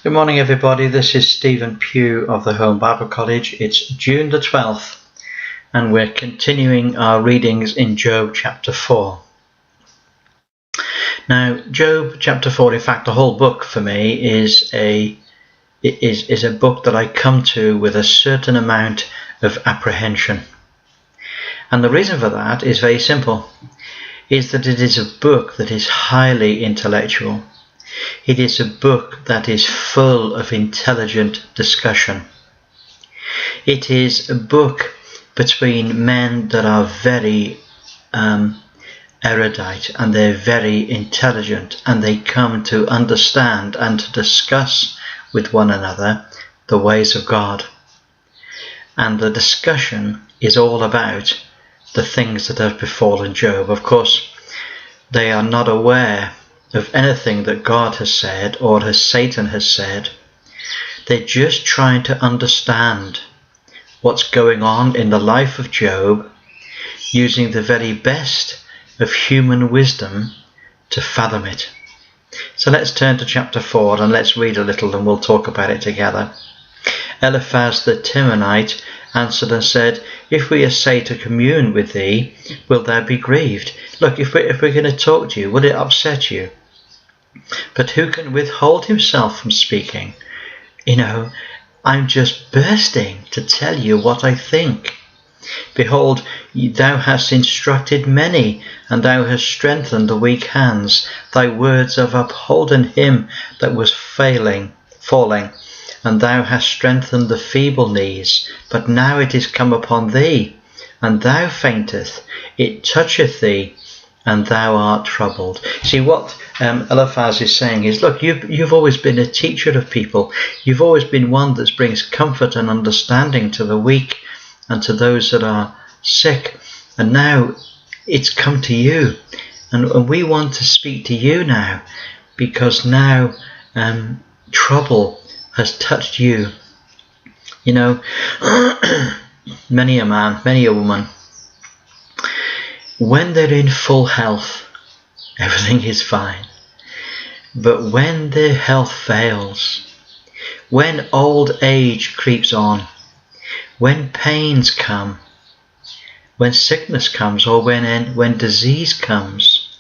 Good morning, everybody. This is Stephen Pugh of the Home Bible College. It's June the 12th, and we're continuing our readings in Job chapter 4. Now, Job chapter 4, in fact, the whole book for me is a book that I come to with a certain amount of apprehension. And the reason for that is very simple, is that it is a book that is highly intellectual. It is a book that is full of intelligent discussion. It is a book between men that are very erudite, and they're very intelligent, and they come to understand and to discuss with one another the ways of God. And the discussion is all about the things that have befallen Job. Of course, they are not aware of anything that God has said or as Satan has said. They're just trying to understand what's going on in the life of Job using the very best of human wisdom to fathom it. So let's turn to chapter 4 and let's read a little and we'll talk about it together. Eliphaz the Temanite answered and said, "If we essay to commune with thee, wilt thou be grieved?" Look, if we're going to talk to you, will it upset you? But who can withhold himself from speaking? I'm just bursting to tell you what I think. Behold, thou hast instructed many, and thou hast strengthened the weak hands. Thy words have upholden him that was falling, and thou hast strengthened the feeble knees. But now it is come upon thee, and thou faintest. It toucheth thee, and thou art troubled. See, what Eliphaz is saying is, look, you've always been a teacher of people. You've always been one that brings comfort and understanding to the weak and to those that are sick. And now it's come to you. And we want to speak to you now, because now trouble has touched you. Many a man, many a woman, when they're in full health, everything is fine. But when their health fails, when old age creeps on, when pains come, when sickness comes, or when disease comes,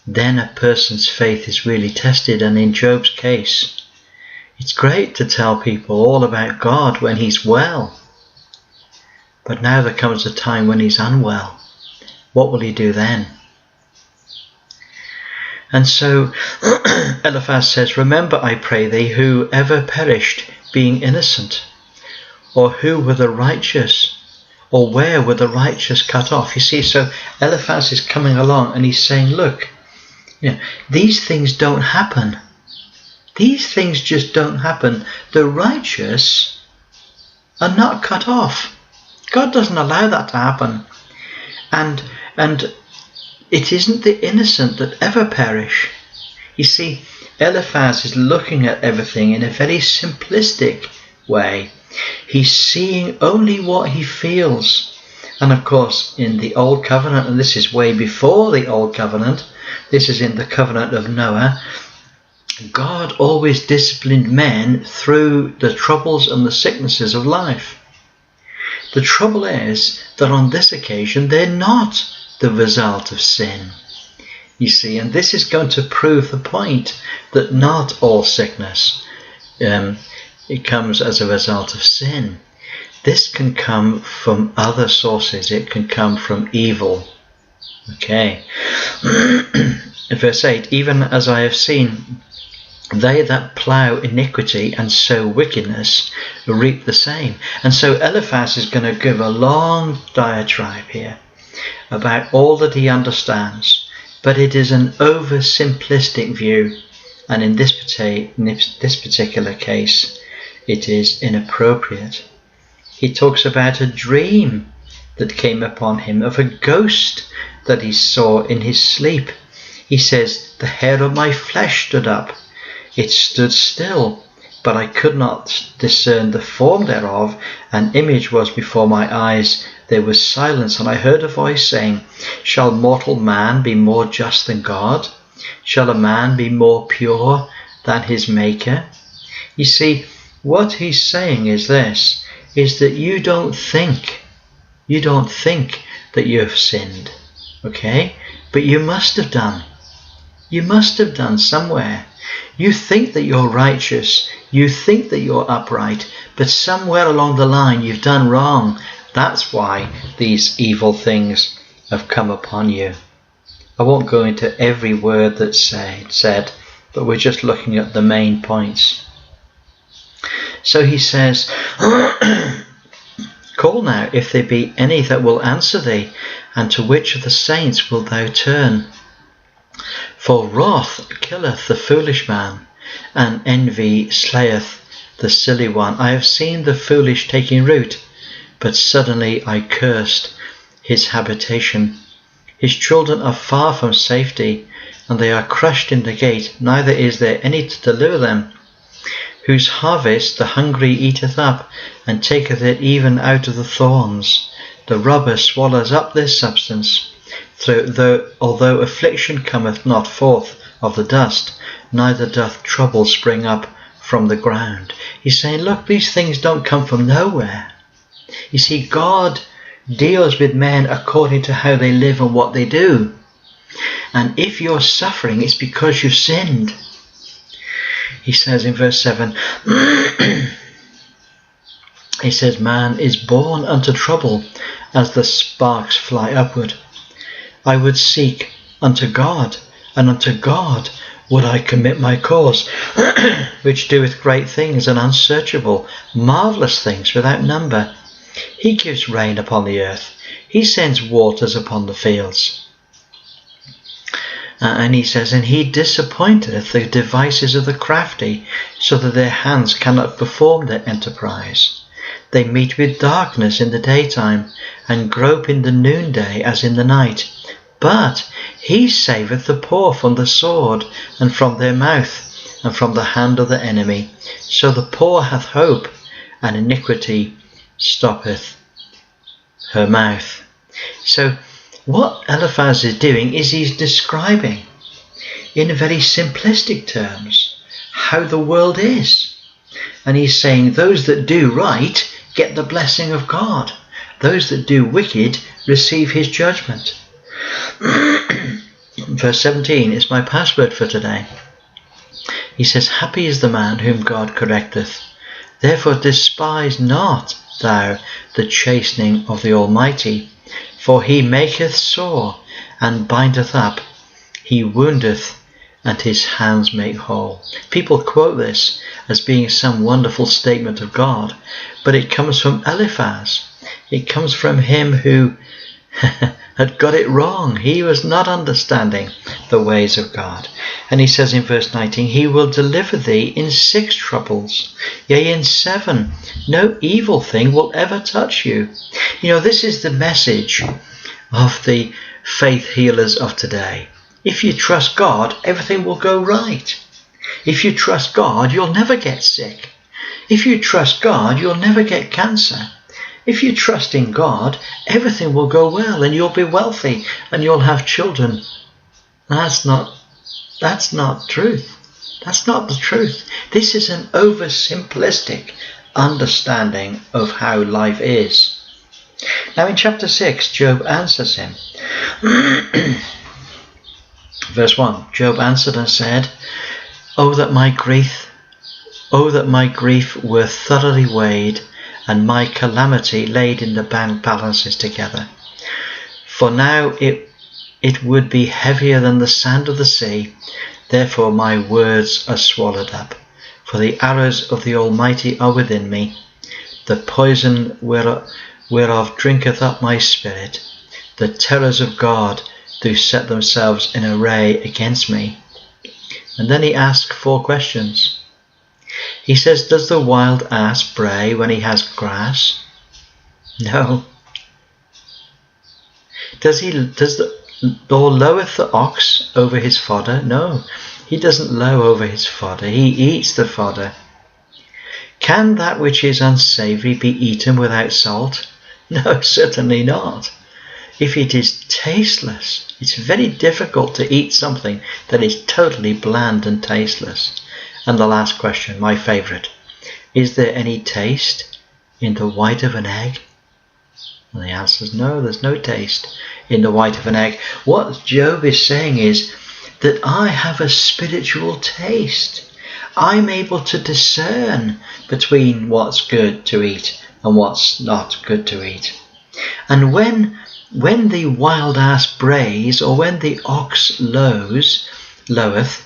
then a person's faith is really tested. And in Job's case, it's great to tell people all about God when he's well. But now there comes a time when he's unwell. What will he do then? And so Eliphaz says, "Remember, I pray thee, who ever perished, being innocent, or who were the righteous, or where were the righteous cut off?" You see, so Eliphaz is coming along and he's saying, look, these things don't happen. These things just don't happen. The righteous are not cut off. God doesn't allow that to happen. And it isn't the innocent that ever perish. You see, Eliphaz is looking at everything in a very simplistic way. He's seeing only what he feels. And of course, in the Old Covenant, and this is way before the Old Covenant, this is in the covenant of Noah, God always disciplined men through the troubles and the sicknesses of life. The trouble is that on this occasion they're not the result of sin. You see, and this is going to prove the point that not all sickness it comes as a result of sin. This can come from other sources. It can come from evil. Okay. Verse 8, "Even as I have seen, they that plough iniquity and sow wickedness reap the same." And so Eliphaz is going to give a long diatribe here about all that he understands. But it is an oversimplistic view. And in this particular case, it is inappropriate. He talks about a dream that came upon him of a ghost that he saw in his sleep. He says, "The hair of my flesh stood up. It stood still, but I could not discern the form thereof. An image was before my eyes. There was silence, and I heard a voice saying, Shall mortal man be more just than God? Shall a man be more pure than his maker? You see, what he's saying is this, is that you don't think that you've sinned, okay? But you must have done. You must have done somewhere. You think that you're righteous, you think that you're upright, but somewhere along the line you've done wrong. That's why these evil things have come upon you. I won't go into every word that's said, but we're just looking at the main points. So he says, call now, if there be any that will answer thee, and to which of the saints wilt thou turn? For wrath killeth the foolish man, and envy slayeth the silly one. I have seen the foolish taking root, but suddenly I cursed his habitation. His children are far from safety, and they are crushed in the gate, neither is there any to deliver them. Whose harvest the hungry eateth up, and taketh it even out of the thorns. The robber swallows up their substance. Although affliction cometh not forth of the dust, neither doth trouble spring up from the ground. He's saying, look, these things don't come from nowhere. You see, God deals with men according to how they live and what they do. And if you're suffering, it's because you've sinned. He says in verse 7, he says, man is born unto trouble as the sparks fly upward. I would seek unto God, and unto God would I commit my cause, which doeth great things and unsearchable, marvellous things without number. He gives rain upon the earth. He sends waters upon the fields. And he says, and he disappointeth the devices of the crafty, so that their hands cannot perform their enterprise. They meet with darkness in the daytime, and grope in the noonday as in the night. But he saveth the poor from the sword, and from their mouth, and from the hand of the enemy. So the poor hath hope, and iniquity stoppeth her mouth. So what Eliphaz is doing is he's describing in very simplistic terms how the world is. And he's saying those that do right get the blessing of God. Those that do wicked receive his judgment. Verse 17 is my password for today. He says, happy is the man whom God correcteth. Therefore despise not thou the chastening of the Almighty. For he maketh sore, and bindeth up. He woundeth, and his hands make whole. People quote this as being some wonderful statement of God, but it comes from Eliphaz. It comes from him who had got it wrong. He was not understanding the ways of God. And he says in verse 19, he will deliver thee in 6 troubles, yea, in 7. No evil thing will ever touch you. You know, this is the message of the faith healers of today. If you trust God, everything will go right. If you trust God, you'll never get sick. If you trust God, you'll never get cancer. If you trust in God, everything will go well, and you'll be wealthy, and you'll have children. That's not truth. That's not the truth. This is an oversimplistic understanding of how life is. Now in chapter 6, Job answers him. Verse 1, Job answered and said, Oh that my grief were thoroughly weighed, and my calamity laid in the balances together. For now it would be heavier than the sand of the sea. Therefore my words are swallowed up. For the arrows of the Almighty are within me. The poison whereof drinketh up my spirit. The terrors of God do set themselves in array against me. And then he asks 4 questions. He says, does the wild ass bray when he has grass? No. Or loweth the ox over his fodder? No, he doesn't low over his fodder. He eats the fodder. Can that which is unsavoury be eaten without salt? No, certainly not. If it is tasteless, it's very difficult to eat something that is totally bland and tasteless. And the last question, my favourite. Is there any taste in the white of an egg? And the answer is no, there's no taste in the white of an egg. What Job is saying is that I have a spiritual taste. I'm able to discern between what's good to eat and what's not good to eat. And when the wild ass brays, or when the ox loweth,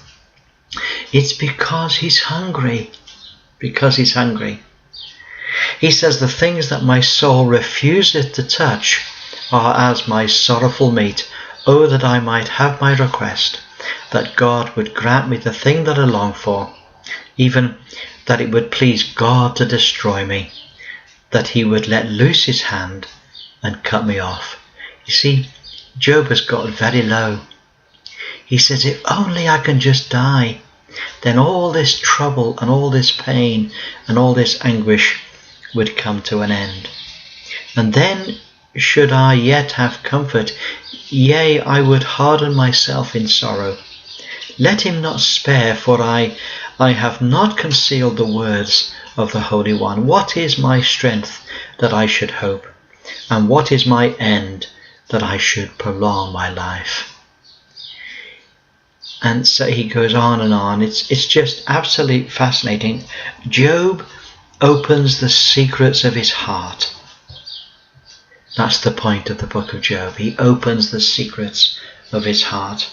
it's because he's hungry. Because he's hungry. He says, the things that my soul refuseth to touch are as my sorrowful meat. Oh, that I might have my request, that God would grant me the thing that I long for, even that it would please God to destroy me, that he would let loose his hand and cut me off. You see, Job has got very low. He says, if only I can just die, then all this trouble and all this pain and all this anguish would come to an end. And then should I yet have comfort, yea, I would harden myself in sorrow. Let him not spare, for I have not concealed the words of the Holy One. What is my strength that I should hope? And what is my end that I should prolong my life? And so he goes on and on. It's just absolutely fascinating. Job opens the secrets of his heart. That's the point of the book of Job. He opens the secrets of his heart.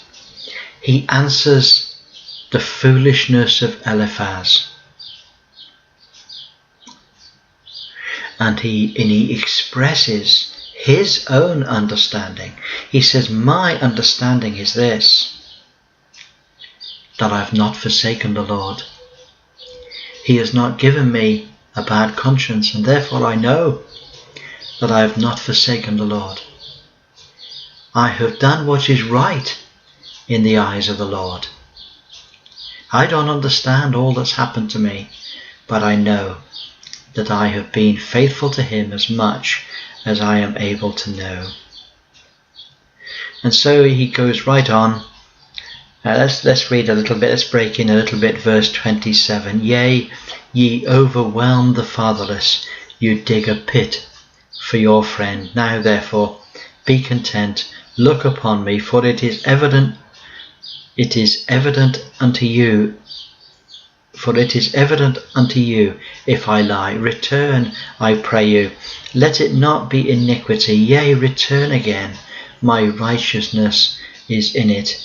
He answers the foolishness of Eliphaz. And he expresses his own understanding. He says, my understanding is this, that I have not forsaken the Lord. He has not given me a bad conscience, and therefore I know that I have not forsaken the Lord. I have done what is right in the eyes of the Lord. I don't understand all that's happened to me, but I know that I have been faithful to him as much as I am able to know. And so he goes right on. Let's read a little bit. Let's break in a little bit. Verse 27. Yea, ye overwhelm the fatherless. You dig a pit for your friend. Now therefore be content. Look upon me, for it is evident unto you. For it is evident unto you if I lie. Return, I pray you. Let it not be iniquity. Yea, return again. My righteousness is in it.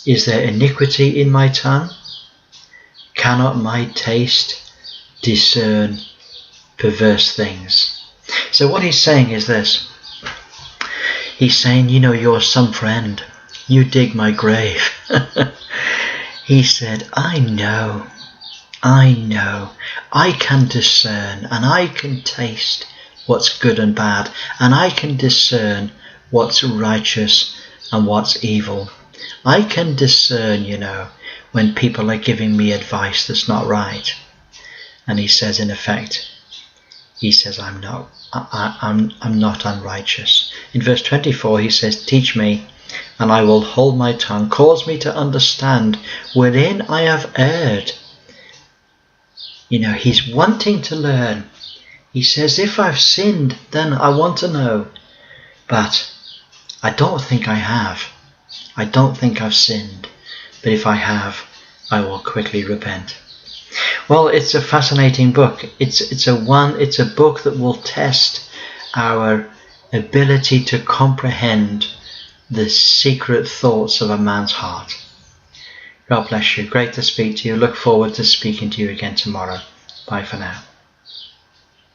Is there iniquity in my tongue? Cannot my taste discern perverse things? So what he's saying is this. He's saying, you know, you're some friend. You dig my grave. He said, I know. I can discern and I can taste what's good and bad, and I can discern what's righteous and what's evil. I can discern, you know, when people are giving me advice that's not right. And he says, in effect, he says, I'm not unrighteous. In verse 24, he says, teach me, and I will hold my tongue. Cause me to understand wherein I have erred. You know, he's wanting to learn. He says, if I've sinned, then I want to know. But I don't think I have. I don't think I've sinned. But if I have, I will quickly repent. Well, it's a fascinating book. It's a book that will test our ability to comprehend the secret thoughts of a man's heart. God bless you. Great to speak to you. Look forward to speaking to you again tomorrow. Bye for now.